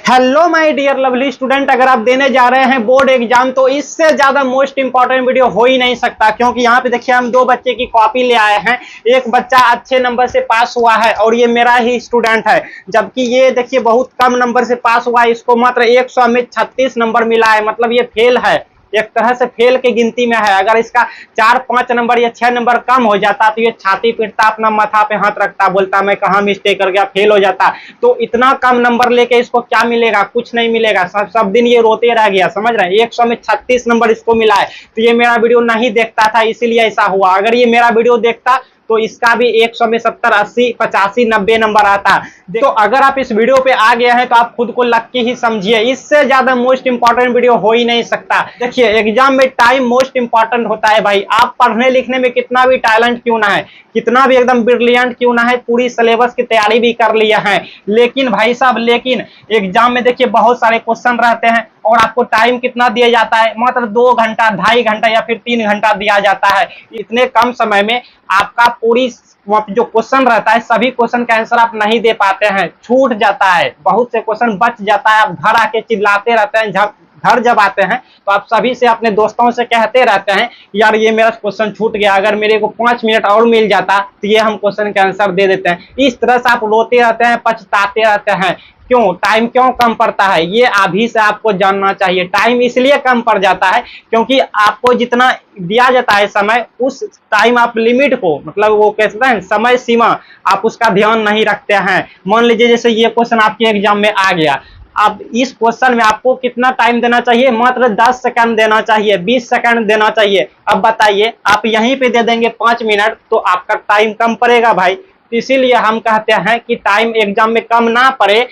Hello my dear lovely student, अगर आप देने जा रहे हैं बोर्ड एग्जाम तो इससे ज्यादा मोस्ट इंपॉर्टेंट वीडियो हो ही नहीं सकता। क्योंकि यहाँ पे देखिए हम दो बच्चे की कॉपी ले आए हैं। एक बच्चा अच्छे नंबर से पास हुआ है और ये मेरा ही स्टूडेंट है, जबकि ये देखिए बहुत कम नंबर से पास हुआ है। इसको मात्र 100 में 36 नंबर मिला है, मतलब ये फेल है, एक तरह से फेल की गिनती में है। अगर इसका 4-5 नंबर या 6 नंबर कम हो जाता तो ये छाती पीटता, अपना माथा पे हाथ रखता, बोलता मैं कहाँ मिस्टेक कर गया, फेल हो जाता। तो इतना कम नंबर लेके इसको क्या मिलेगा? कुछ नहीं मिलेगा। सब दिन ये रोते रह गया, समझ रहे हैं। 100 में 36 नंबर इसको मिला है। तो ये मेरा वीडियो नहीं देखता था, इसीलिए ऐसा हुआ। अगर ये मेरा वीडियो देखता तो इसका भी 100 में 70, 80, 85, 90 नंबर आता। तो अगर आप इस वीडियो पे आ गए हैं तो आप खुद को लक्की ही समझिए। इससे ज्यादा मोस्ट इंपॉर्टेंट वीडियो हो ही नहीं सकता। देखिए एग्जाम में टाइम मोस्ट इंपॉर्टेंट होता है भाई। आप पढ़ने लिखने में कितना भी टैलेंट क्यों ना है, कितना भी एकदम ब्रिलियंट क्यों ना है, पूरी सिलेबस की तैयारी भी कर लिया है, लेकिन भाई साहब एग्जाम में देखिए बहुत सारे क्वेश्चन रहते हैं और आपको टाइम कितना दिया जाता है? मात्र 2 घंटा, 2.5 घंटा या फिर 3 घंटा दिया जाता है। इतने कम समय में आपका पूरी जो क्वेश्चन रहता है सभी क्वेश्चन का आंसर आप नहीं दे पाते हैं, छूट जाता है, बहुत से क्वेश्चन बच जाता है। आप घर आके चिल्लाते रहते हैं। घर जब आते हैं तो आप सभी से, अपने दोस्तों से कहते रहते हैं यार ये मेरा क्वेश्चन छूट गया, अगर मेरे को 5 मिनट और मिल जाता तो ये हम क्वेश्चन का आंसर दे देते हैं। इस तरह से आप रोते रहते हैं, पछताते रहते हैं। क्यों? टाइम क्यों कम पड़ता है ये अभी से आपको जानना चाहिए। टाइम इसलिए कम पड़ जाता है क्योंकि आपको जितना दिया जाता है समय, उस टाइम आप लिमिट को, मतलब वो कहते हैं समय सीमा, आप उसका ध्यान नहीं रखते हैं। मान लीजिए जैसे ये क्वेश्चन आपके एग्जाम में आ गया, अब इस क्वेश्चन में आपको कितना टाइम देना चाहिए? मात्र 10 सेकंड देना चाहिए, 20 सेकंड देना चाहिए। अब बताइए, आप यहीं पे दे देंगे 5 मिनट तो आपका टाइम कम पड़ेगा भाई। तो इसीलिए हम कहते हैं कि टाइम एग्जाम में कम ना पड़े,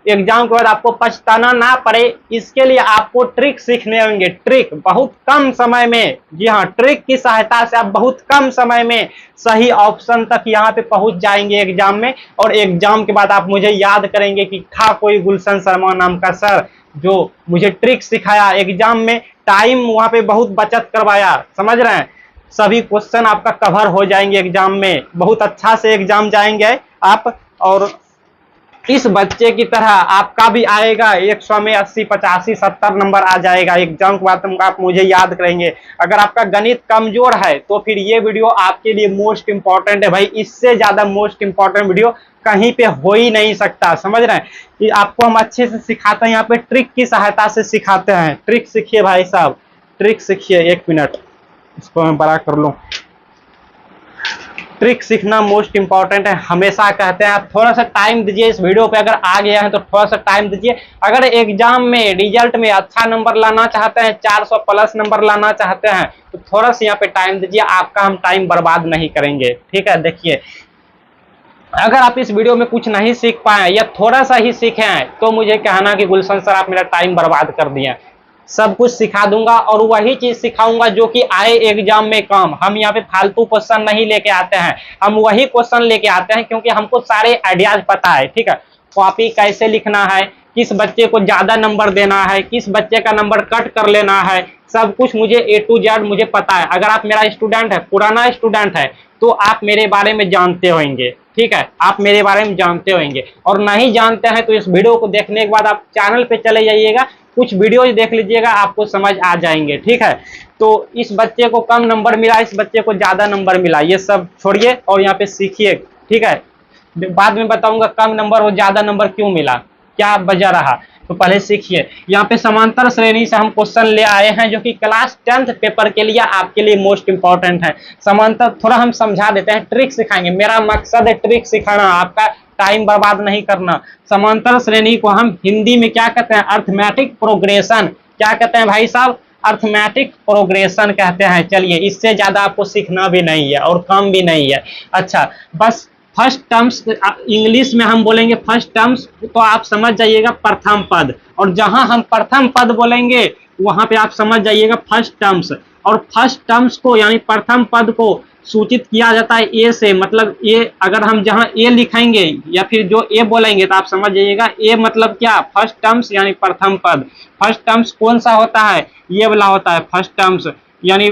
एग्जाम के बाद आपको पछताना ना पड़े, इसके लिए आपको ट्रिक सीखने होंगे। ट्रिक बहुत कम समय में, जी हाँ, ट्रिक की सहायता से आप बहुत कम समय में सही ऑप्शन तक यहाँ पे पहुंच जाएंगे एग्जाम में। और एग्जाम के बाद आप मुझे याद करेंगे कि था कोई गुलशन शर्मा नाम का सर जो मुझे ट्रिक सिखाया एग्जाम में, टाइम वहां पे बहुत बचत करवाया। समझ रहे हैं? सभी क्वेश्चन आपका कवर हो जाएंगे एग्जाम में, बहुत अच्छा से एग्जाम जाएंगे आप। और इस बच्चे की तरह आपका भी आएगा, 100 में 80, 85, 70 नंबर आ जाएगा एग्जाम के बाद। आप मुझे याद करेंगे। अगर आपका गणित कमजोर है तो फिर ये वीडियो आपके लिए मोस्ट इंपॉर्टेंट है भाई। इससे ज्यादा मोस्ट इंपॉर्टेंट वीडियो कहीं पे हो ही नहीं सकता। समझ रहे हैं कि आपको हम अच्छे से सिखाते हैं, यहाँ पे ट्रिक की सहायता से सिखाते हैं। ट्रिक सीखिए भाई साहब, ट्रिक सीखिए। 1 मिनट, इसको मैं बड़ा कर लूं। ट्रिक सीखना मोस्ट इंपॉर्टेंट है, हमेशा कहते हैं। आप थोड़ा सा टाइम दीजिए इस वीडियो पे, अगर आ गया है तो थोड़ा सा टाइम दीजिए। अगर एग्जाम में रिजल्ट में अच्छा नंबर लाना चाहते हैं, 400 प्लस नंबर लाना चाहते हैं, तो थोड़ा सा यहाँ पे टाइम दीजिए। आपका हम टाइम बर्बाद नहीं करेंगे, ठीक है। देखिए अगर आप इस वीडियो में कुछ नहीं सीख पाए या थोड़ा सा ही सीखे हैं तो मुझे कहना कि गुलशन सर आप मेरा टाइम बर्बाद कर दिए। सब कुछ सिखा दूंगा और वही चीज सिखाऊंगा जो कि आए एग्जाम में काम। हम यहाँ पे फालतू क्वेश्चन नहीं लेके आते हैं, हम वही क्वेश्चन लेके आते हैं क्योंकि हमको सारे आइडियाज पता है, ठीक है। कॉपी कैसे लिखना है, किस बच्चे को ज्यादा नंबर देना है, किस बच्चे का नंबर कट कर लेना है, सब कुछ मुझे A to Z मुझे पता है। अगर आप मेरा स्टूडेंट है, पुराना स्टूडेंट है, तो आप मेरे बारे में जानते होंगे, ठीक है। आप मेरे बारे में जानते होंगे, और नहीं जानते हैं तो इस वीडियो को देखने के बाद आप चैनल पे चले जाइएगा, कुछ वीडियोज देख लीजिएगा, आपको समझ आ जाएंगे, ठीक है। तो इस बच्चे को कम नंबर मिला, इस बच्चे को ज्यादा नंबर मिला, ये सब छोड़िए और यहाँ पे सीखिए, ठीक है। बाद में बताऊंगा कम नंबर और ज्यादा नंबर क्यों मिला, क्या वजह रहा, तो पहले सीखिए। यहाँ पे समांतर श्रेणी से हम क्वेश्चन ले आए हैं जो कि क्लास 10th पेपर के लिए आपके लिए मोस्ट इंपॉर्टेंट है। समांतर थोड़ा हम समझा देते हैं, ट्रिक सिखाएंगे। मेरा मकसद है ट्रिक सिखाना, आपका टाइम बर्बाद नहीं करना। समांतर श्रेणी को हम हिंदी में क्या कहते हैं? Arithmetic progression. क्या कहते हैं भाई साहब? अर्थमेटिक प्रोग्रेशन कहते हैं। चलिए, इससे ज्यादा आपको सीखना भी नहीं है और कम भी नहीं है। अच्छा, बस फर्स्ट टर्म्स इंग्लिश में हम बोलेंगे फर्स्ट टर्म्स, तो आप समझ जाइएगा प्रथम पद, और जहां हम प्रथम पद बोलेंगे वहां पे आप समझ जाइएगा फर्स्ट टर्म्स। और फर्स्ट टर्म्स को यानी प्रथम पद को सूचित किया जाता है ए से, मतलब ए, अगर हम जहां ए लिखेंगे या फिर जो ए बोलेंगे तो आप समझ जाइएगा ए मतलब क्या? फर्स्ट टर्म्स यानी प्रथम पद। फर्स्ट टर्म्स कौन सा होता है? ये वाला होता है फर्स्ट टर्म्स, यानी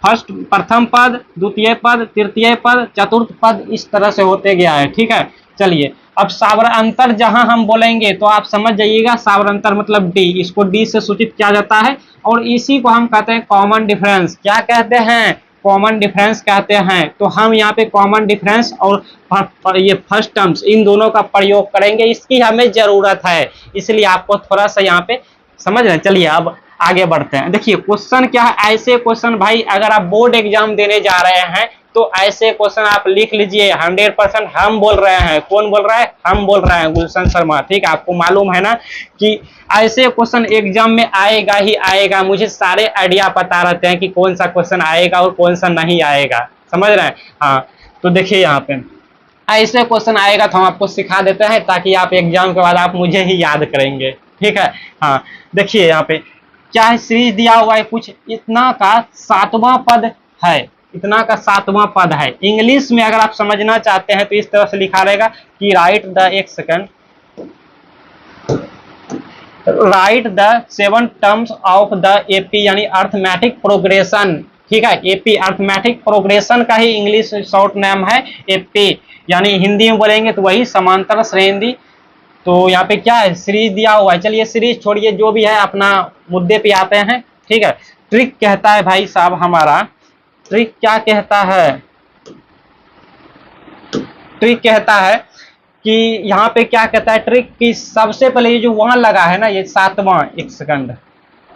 फर्स्ट प्रथम पद, द्वितीय पद, तृतीय पद, चतुर्थ पद, इस तरह से होते गया है, ठीक है। चलिए अब सावरंतर जहां हम बोलेंगे तो आप समझ जाइएगा, सावरंतर मतलब डी, इसको डी से सूचित किया जाता है और इसी को हम कहते हैं कॉमन डिफरेंस। क्या कहते हैं? कॉमन डिफरेंस कहते हैं। तो हम यहाँ पे कॉमन डिफरेंस और ये फर्स्ट टर्म्स इन दोनों का प्रयोग करेंगे, इसकी हमें जरूरत है, इसलिए आपको थोड़ा सा यहाँ पे समझ रहे हैं। चलिए अब आगे बढ़ते हैं। देखिए क्वेश्चन क्या है, ऐसे क्वेश्चन भाई अगर आप बोर्ड एग्जाम देने जा रहे हैं तो ऐसे क्वेश्चन आप लिख लीजिए 100%। हम बोल रहे हैं, कौन बोल रहा है? हम बोल रहे हैं, गुलशन शर्मा। ठीक है, आपको मालूम है ना कि ऐसे क्वेश्चन एग्जाम में आएगा ही आएगा। मुझे सारे आइडिया पता रहते हैं कि कौन सा क्वेश्चन आएगा और कौन सा नहीं आएगा, समझ रहे हैं। हाँ तो देखिए यहाँ पे ऐसे क्वेश्चन आएगा तो हम आपको सिखा देते हैं ताकि आप एग्जाम के बाद आप मुझे ही याद करेंगे। ठीक है, हाँ देखिए यहाँ पे क्या है, सीरीज दिया हुआ है कुछ, इतना का 7वां पद है, इतना का 7वां पद है। इंग्लिश में अगर आप समझना चाहते हैं तो इस तरह से लिखा रहेगा कि राइट द, एक second, right the 7 terms of the AP यानी अर्थमेटिक प्रोग्रेशन। ठीक है, एपी अर्थमेटिक प्रोग्रेशन का ही इंग्लिश शॉर्ट नेम है एपी, यानी हिंदी में बोलेंगे तो वही समांतर श्रेणी। तो यहाँ पे क्या है, सीरीज दिया हुआ है। चलिए सीरीज छोड़िए, जो भी है अपना मुद्दे पे आते हैं। ठीक है, ट्रिक कहता है भाई साहब हमारा, ट्रिक क्या कहता है? ट्रिक कहता है कि यहाँ पे क्या कहता है ट्रिक की, सबसे पहले ये जो वहां लगा है ना, ये 7वां, एक सेकंड,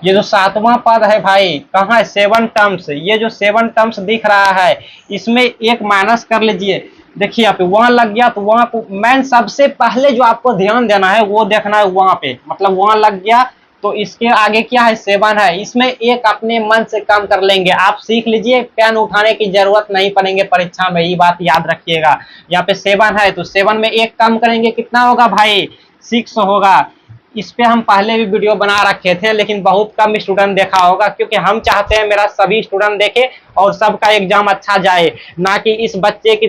ये जो 7वां पद है भाई कहाँ है? 7 टर्म्स। ये जो 7 टर्म्स दिख रहा है इसमें एक माइनस कर लीजिए। देखिए यहाँ पे वहां लग गया तो वहां को मैन सबसे पहले जो आपको ध्यान देना है वो देखना है वहां पे, मतलब वहां लग गया तो इसके आगे क्या है? 7 है। इसमें एक अपने मन से कम कर लेंगे। आप सीख लीजिए, पेन उठाने की जरूरत नहीं पड़ेंगे परीक्षा में, ये बात याद रखिएगा। यहाँ पे 7 है तो 7 में एक कम करेंगे, कितना होगा भाई? 6 होगा। इस पे हम पहले भी वीडियो बना रखे थे लेकिन बहुत कम स्टूडेंट देखा होगा, क्योंकि हम चाहते हैं मेरा सभी स्टूडेंट देखे और सबका एग्जाम अच्छा जाए, ना कि इस बच्चे की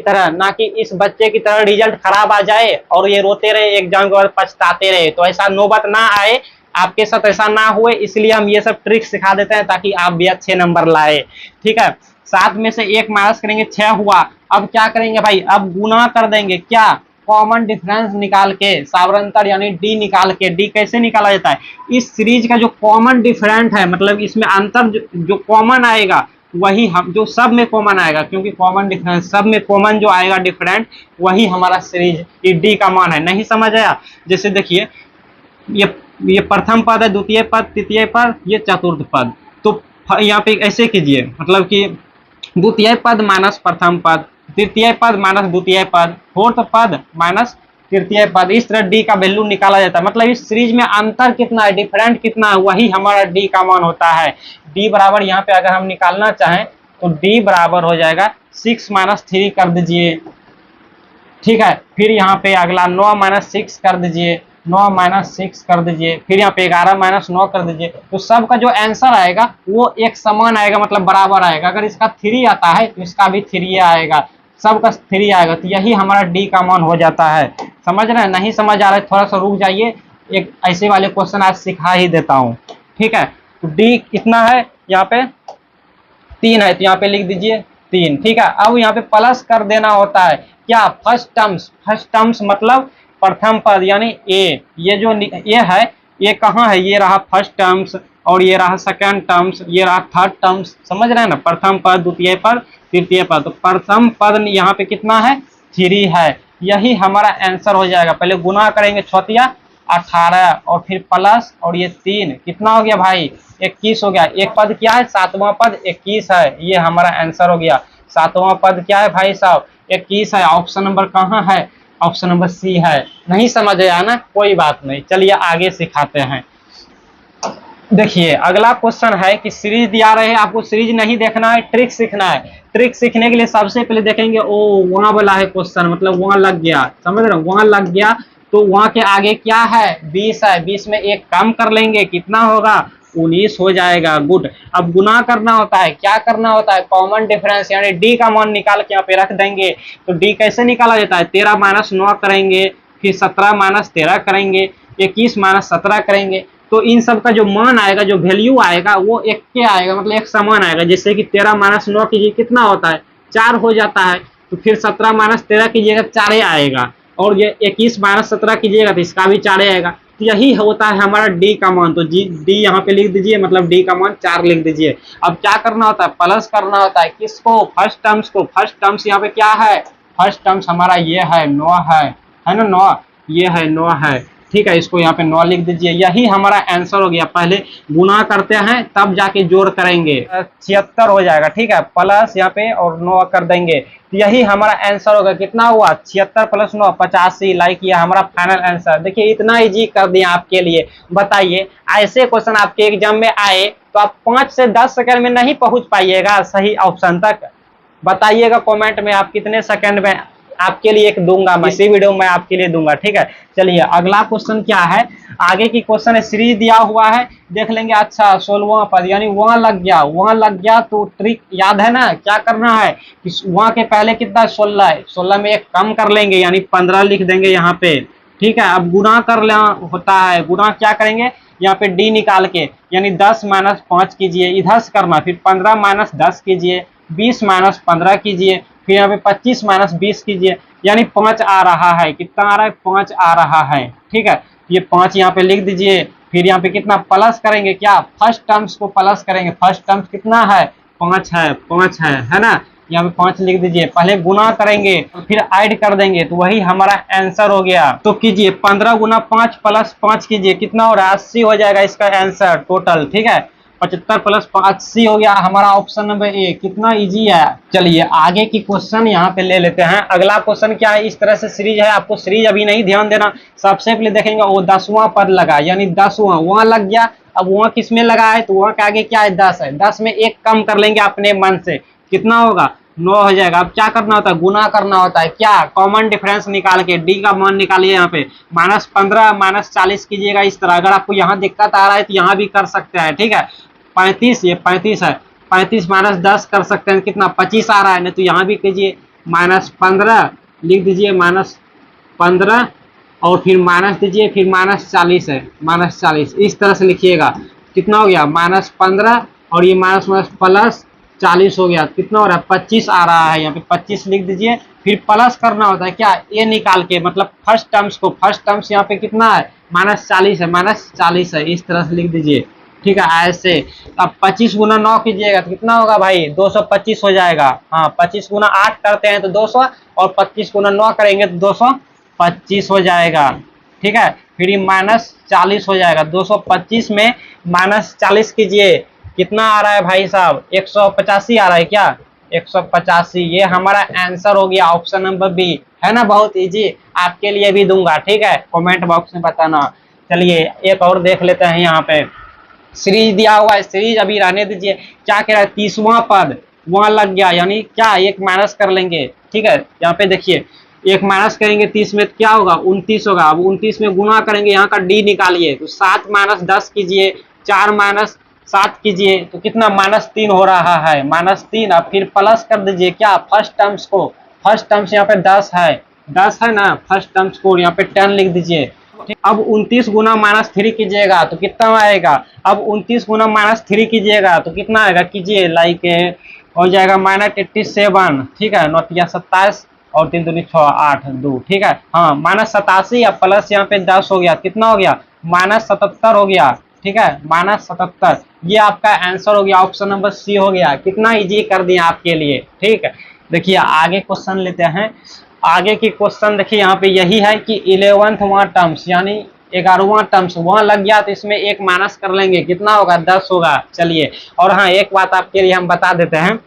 तरह रिजल्ट खराब आ जाए और ये रोते रहे एग्जाम के बाद पछताते रहे। तो ऐसा नौबत ना आए, आपके साथ ऐसा ना हुए, इसलिए हम ये सब ट्रिक सिखा देते हैं ताकि आप भी अच्छे नंबर लाए। ठीक है, 7 में से एक माइनस करेंगे, 6 हुआ। अब क्या करेंगे भाई? अब गुना कर देंगे, क्या? कॉमन डिफरेंस निकाल के, सावरंतर यानी डी निकाल के। डी कैसे निकाला जाता है? इस सीरीज का जो कॉमन डिफरेंट है, मतलब इसमें अंतर जो कॉमन आएगा वही हम, जो सब में कॉमन आएगा, क्योंकि कॉमन डिफरेंस सब में कॉमन जो आएगा डिफरेंट वही हमारा सीरीज ये डी का मान है। नहीं समझ आया? जैसे देखिए ये प्रथम पद है, द्वितीय पद, तृतीय पद, ये चतुर्थ पद। तो यहाँ पे ऐसे कीजिए, मतलब कि द्वितीय पद माइनस प्रथम पद, तृतीय पद माइनस द्वितीय पद, फोर्थ पद माइनस तृतीय पद। इस तरह डी का वैल्यू निकाला जाता है। मतलब इस सीरीज में अंतर कितना है, डिफरेंट कितना है, वही हमारा डी का मान होता है। डी बराबर यहाँ पे अगर हम निकालना चाहें तो डी बराबर हो जाएगा 6 माइनस 3 कर दीजिए। ठीक है, फिर यहाँ पे अगला 9 माइनस 6 कर दीजिए, 9 माइनस 6 कर दीजिए, फिर यहाँ पे 11 माइनस 9 कर दीजिए। तो सबका जो आंसर आएगा वो एक समान आएगा, मतलब बराबर आएगा। अगर इसका 3 आता है तो इसका भी 3 आएगा, सबका 3 आएगा। तो यही हमारा डी का मान हो जाता है। समझ रहे हैं? नहीं समझ आ रहा है थोड़ा सा रुक जाइए, एक ऐसे वाले क्वेश्चन आज सिखा ही देता हूँ। ठीक है, तो डी कितना है? यहाँ पे 3 है तो यहाँ पे लिख दीजिए 3। ठीक है, अब यहाँ पे प्लस कर देना होता है। क्या? फर्स्ट टर्म्स मतलब प्रथम पद यानी ए। ये जो ये है, ये कहाँ है? ये रहा फर्स्ट टर्म्स और ये रहा सेकंड टर्म्स, ये रहा थर्ड टर्म्स। समझ रहे हैं ना? प्रथम पद, द्वितीय पद, तृतीय पद। तो प्रथम पद यहाँ पे कितना है? 3 है। यही हमारा आंसर हो जाएगा। पहले गुना करेंगे, छौतिया 18 और फिर प्लस और ये 3, कितना हो गया भाई? 21 हो गया। एक पद क्या है? 7वां पद 21 है। ये हमारा आंसर हो गया। 7वां पद क्या है भाई साहब? 21 है। ऑप्शन नंबर कहाँ है? ऑप्शन नंबर सी है। नहीं समझ आया ना? कोई बात नहीं, चलिए आगे सिखाते हैं। देखिए अगला क्वेश्चन है कि सीरीज दिया रहे, आपको सीरीज नहीं देखना है, ट्रिक सीखना है। ट्रिक सीखने के लिए सबसे पहले देखेंगे, ओ वहां वाला है क्वेश्चन, मतलब वहां लग गया। समझ रहे? वहां लग गया तो वहां के आगे क्या है? 20 है। 20 में एक कम कर लेंगे, कितना होगा? 19 हो जाएगा। गुड। अब गुना करना होता है, क्या करना होता है? कॉमन डिफरेंस यानी डी का मान निकाल के यहाँ पे रख देंगे। तो डी कैसे निकाला जाता है? 13 माइनस 9 करेंगे, फिर 17 माइनस 13 करेंगे, 21 माइनस 17 करेंगे। तो इन सब का जो मान आएगा, जो वैल्यू आएगा वो एक के आएगा, मतलब एक समान आएगा। जैसे कि 13 माइनस 9 कीजिए, कितना होता है? 4 हो जाता है। तो फिर 17 माइनस 13 कीजिएगा, 4 आएगा। और ये 21 माइनस 17 कीजिएगा तो इसका भी 4 आएगा। तो यही होता है हमारा डी का मान। तो डी यहाँ पे लिख दीजिए, मतलब डी का मान 4 लिख दीजिए। अब क्या करना होता है, प्लस करना होता है किसको, फर्स्ट टर्म्स को। फर्स्ट टर्म्स यहाँ पे क्या है, फर्स्ट टर्म्स हमारा ये है 9 है ना, 9 ये है 9 है, ठीक है। इसको यहाँ पे 9 लिख दीजिए। यही हमारा आंसर हो गया। पहले गुना करते हैं तब जाके जोड़ करेंगे। 76 हो जाएगा, ठीक है, प्लस यहाँ पे और 9 कर देंगे। यही हमारा आंसर होगा। कितना हुआ, 76 प्लस 9 85। लाइक ये हमारा फाइनल आंसर। देखिए इतना इजी कर दिया आपके लिए। बताइए ऐसे क्वेश्चन आपके एग्जाम में आए तो आप 5 से 10 सेकंड में नहीं पहुंच पाइएगा सही ऑप्शन तक। बताइएगा कमेंट में आप कितने सेकंड में आपके लिए एक दूंगा, मैं इसी वीडियो में आपके लिए दूंगा, ठीक है। चलिए अगला क्वेश्चन क्या है, आगे की क्वेश्चन है, सीरीज दिया हुआ है, देख लेंगे। अच्छा 16वां पद यानी वहां लग गया, वहां लग गया तो ट्रिक याद है ना, क्या करना है कि वहां के पहले कितना 16 है, 16 में एक कम कर लेंगे यानी 15 लिख देंगे यहाँ पे, ठीक है। अब गुना कर लेना होता है, गुना क्या करेंगे यहाँ पे डी निकाल के, यानी 10 माइनस 5 कीजिए, इधर से करना, फिर 15 माइनस 10 कीजिए, 20 माइनस 15 कीजिए, फिर यहाँ पे 25 माइनस 20 कीजिए, यानी 5 आ रहा है। कितना आ रहा है, 5 आ रहा है, ठीक है। ये 5 यहाँ पे लिख दीजिए। फिर यहाँ पे कितना प्लस करेंगे, क्या फर्स्ट टर्म्स को प्लस करेंगे। फर्स्ट टर्म्स कितना है, 5 है, 5 है ना। यहाँ पे 5 लिख दीजिए। पहले गुना करेंगे फिर ऐड कर देंगे, तो वही हमारा आंसर हो गया। तो कीजिए 15 गुना 5 प्लस 5 कीजिए, कितना हो रहा है, 80 हो जाएगा इसका आंसर टोटल, ठीक है। 75 प्लस 80 हो गया हमारा ऑप्शन नंबर ए। कितना इजी है। चलिए आगे की क्वेश्चन यहाँ पे ले लेते हैं। अगला क्वेश्चन क्या है, इस तरह से सीरीज है, आपको सीरीज अभी नहीं ध्यान देना। सबसे पहले देखेंगे वो 10वां पद लगा, यानी 10वां वहां लग गया। अब वहां किस में लगा है, तो वहां के आगे क्या है, 10 है। 10 में एक कम कर लेंगे अपने मन से, कितना होगा, 9 हो जाएगा। अब क्या करना होता है, गुना करना होता है, क्या कॉमन डिफरेंस निकाल के डी का मान निकालिए। यहाँ पे -15 -40 कीजिएगा इस तरह। अगर आपको यहाँ दिक्कत आ रहा है तो यहाँ भी कर सकते हैं, ठीक है। 35, ये 35 है, 35 माइनस 10 कर सकते हैं, कितना 25 आ रहा है, नहीं तो यहाँ भी कीजिए -15 लिख दीजिए, -15 और फिर माइनस दीजिए, फिर -40 है, -40 इस तरह से लिखिएगा। कितना हो गया, -15 और ये माइनस प्लस 40 हो गया। कितना हो रहा है, 25 आ रहा है। यहाँ पे 25 लिख दीजिए। फिर प्लस करना होता है, क्या ये निकाल के, मतलब फर्स्ट टर्म्स को। फर्स्ट टर्म्स यहाँ पे कितना है, -40 है, -40 है, इस तरह से लिख दीजिए, ठीक है। ऐसे अब 25 गुना 9 कीजिएगा तो कितना होगा भाई, 225 हो जाएगा। हाँ 25 गुना 8 करते हैं तो 200, और 25 गुना 9 करेंगे तो 225 हो जाएगा, ठीक है। फिर ये -40 हो जाएगा। 225 में -40 कीजिए, कितना आ रहा है भाई साहब, 185 आ रहा है क्या, 185। ये हमारा आंसर हो गया ऑप्शन नंबर बी, है ना। बहुत इजी, आपके लिए भी दूंगा, ठीक है, कमेंट बॉक्स में बताना। चलिए एक और देख लेते हैं। यहाँ पे सीरीज दिया हुआ है, सीरीज अभी रहने दीजिए। क्या कह रहा है, 30वां पद वहां लग गया, यानी क्या एक माइनस कर लेंगे, ठीक है। यहाँ पे देखिए एक माइनस करेंगे 30 में तो क्या होगा, 29 होगा। अब 29 में गुना करेंगे, यहाँ का डी निकालिए, तो 7 माइनस 10 कीजिए, 4 माइनस 7 कीजिए, तो कितना -3 हो रहा है, -3। अब फिर प्लस कर दीजिए, क्या फर्स्ट टर्म्स को। फर्स्ट टर्म्स यहाँ पे 10 है, 10 है ना, फर्स्ट टर्म्स को यहाँ पे 10 लिख दीजिए। अब 29 गुना -3 कीजिएगा तो कितना आएगा, अब 29 गुना -3 कीजिएगा तो कितना आएगा, कीजिए, लाइक हो जाएगा -87, ठीक है। 9 या 27 और 3 दूनी 6 8 2, ठीक है। हाँ -87 या प्लस यहाँ पे 10 हो गया, कितना हो गया, -77 हो गया, ठीक है, -77। ये आपका आंसर हो गया, ऑप्शन नंबर सी हो गया। कितना इजी कर दिया आपके लिए, ठीक है। देखिए आगे क्वेश्चन लेते हैं। आगे की क्वेश्चन देखिए यहाँ पे यही है कि 11वां टर्म्स यानी 11वां टर्म्स वहां लग गया तो इसमें एक माइनस कर लेंगे, कितना होगा, 10 होगा। चलिए, और हाँ एक बात आपके लिए हम बता देते हैं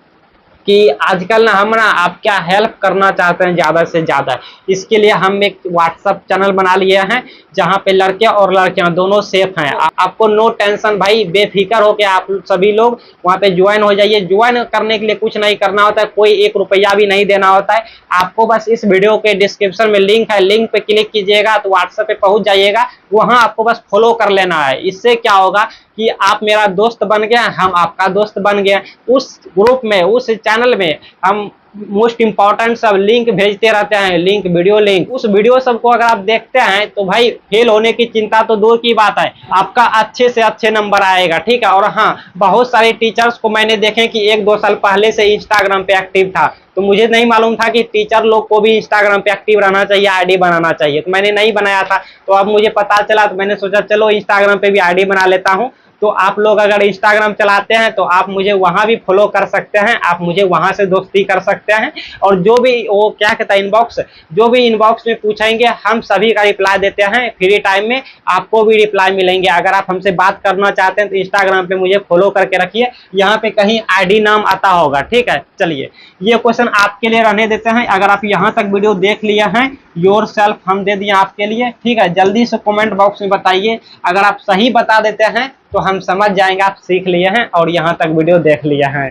कि आजकल ना हम आप क्या हेल्प करना चाहते हैं ज़्यादा से ज़्यादा, इसके लिए हम एक व्हाट्सएप चैनल बना लिए हैं जहाँ पे लड़के और लड़कियां दोनों सेफ हैं। आपको नो टेंशन भाई, बेफिक्र हो के आप सभी लोग वहाँ पे ज्वाइन हो जाइए। ज्वाइन करने के लिए कुछ नहीं करना होता है, कोई 1 रुपया भी नहीं देना होता है आपको। बस इस वीडियो के डिस्क्रिप्शन में लिंक है, लिंक पे क्लिक कीजिएगा तो व्हाट्सएप पे पहुँच जाइएगा, वहाँ आपको बस फॉलो कर लेना है। इससे क्या होगा कि आप मेरा दोस्त बन गए, हम आपका दोस्त बन गए। उस ग्रुप में, उस चैनल में हम मोस्ट इंपॉर्टेंट सब लिंक भेजते रहते हैं, लिंक, वीडियो लिंक। उस वीडियो सबको अगर आप देखते हैं तो भाई फेल होने की चिंता तो दूर की बात है, आपका अच्छे से अच्छे नंबर आएगा, ठीक है। और हाँ, बहुत सारे टीचर्स को मैंने देखे कि 1-2 साल पहले से इंस्टाग्राम पे एक्टिव था, तो मुझे नहीं मालूम था कि टीचर लोग को भी इंस्टाग्राम पे एक्टिव रहना चाहिए, आईडी बनाना चाहिए, तो मैंने नहीं बनाया था। तो अब मुझे पता चला तो मैंने सोचा चलो इंस्टाग्राम पे भी आईडी बना लेता हूँ। तो आप लोग अगर इंस्टाग्राम चलाते हैं तो आप मुझे वहां भी फॉलो कर सकते हैं, आप मुझे वहां से दोस्ती कर सकते हैं। और जो भी वो क्या कहता है इनबॉक्स, जो भी इनबॉक्स में पूछेंगे हम सभी का रिप्लाई देते हैं, फ्री टाइम में आपको भी रिप्लाई मिलेंगे। अगर आप हमसे बात करना चाहते हैं तो इंस्टाग्राम पे मुझे फॉलो करके रखिए, यहाँ पे कहीं आईडी नाम आता होगा, ठीक है। चलिए ये क्वेश्चन आपके लिए रहने देते हैं। अगर आप यहाँ तक वीडियो देख लिए हैं, योर सेल्फ हम दे दिए आपके लिए, ठीक है। जल्दी से कमेंट बॉक्स में बताइए, अगर आप सही बता देते हैं तो हम समझ जाएंगे आप सीख लिए हैं और यहाँ तक वीडियो देख लिए हैं।